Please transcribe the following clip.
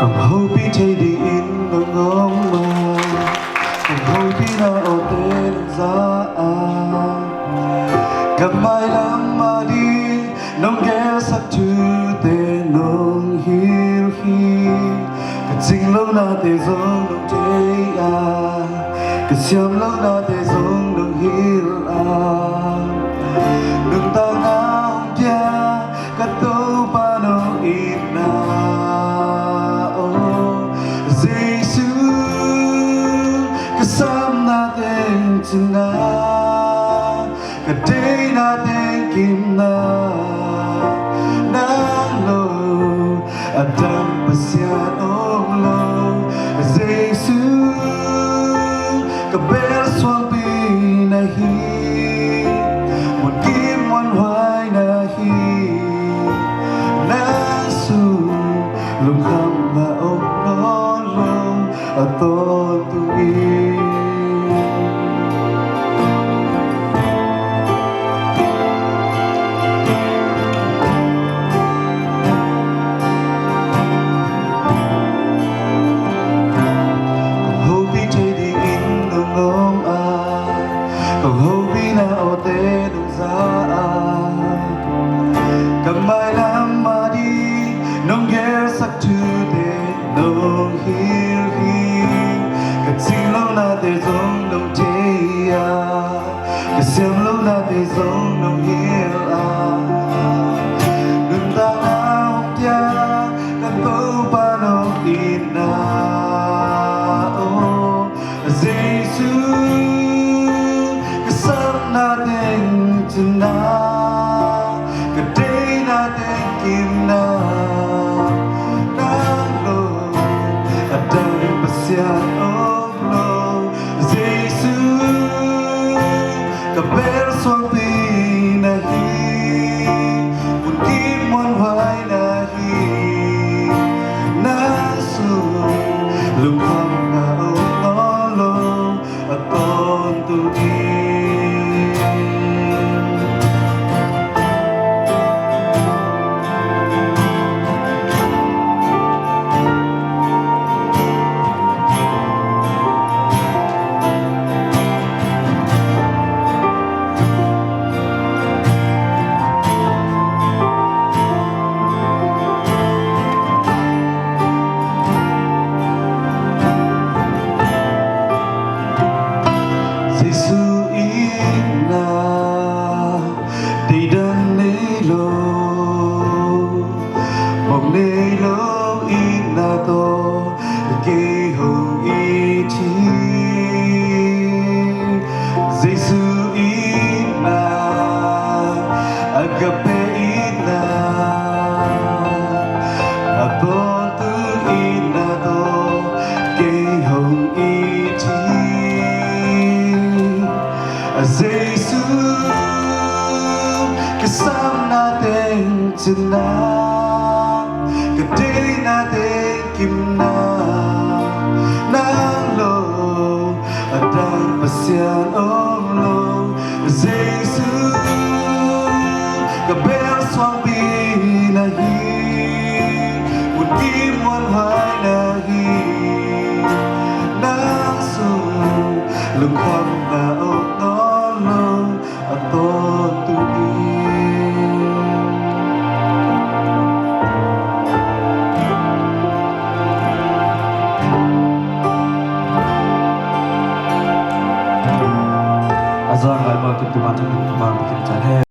Còn hầu bị thấy đi in ngóng ngóng mà còn hầu bị na ô tên ra cầm mai lắm mà đi nông ghé sắc thứ tên nông hiu hi cái chính lâu na tê giống nông thế cái xiêm lâu na tê giống nông hiu đừng ta ngao kia cái Topa nông Itna Zeisu kasam natin Itna kaday natin kimna nalo adam pasyan onglo Zeisu kabel swang pinahi một kim one hoài nahi nasu lung kham và ông nó lâu ở tôn tui cầm mai lắm mà đi nông ghé sắc thứ để nông hiu hi cái xin lâu na để giống nông thế cái xem lâu na để giống nông hiu đừng ta nào kia cái Topa nông Itna Zeisu cái sắp na đến Itna Kimna nalo adam pasyan onglo Zeisu kabel swang pinahi un kim one hoài nahi nasu lung kham na ong lo aton tui Zeisu Itna đi đến nơi lô mong nơi lô Itna to kê hồng y chi Zeisu Itna agape Itna abon tu Itna to kê hồng y chi Zeisu kasam natin Itna kaday natin kimna nalo adam pasyan onglo Zeisu kabel swang pinahi un kim one hoài nahi nasu lung kham na ong nó aton tui Azan lại mời từng bạn bikin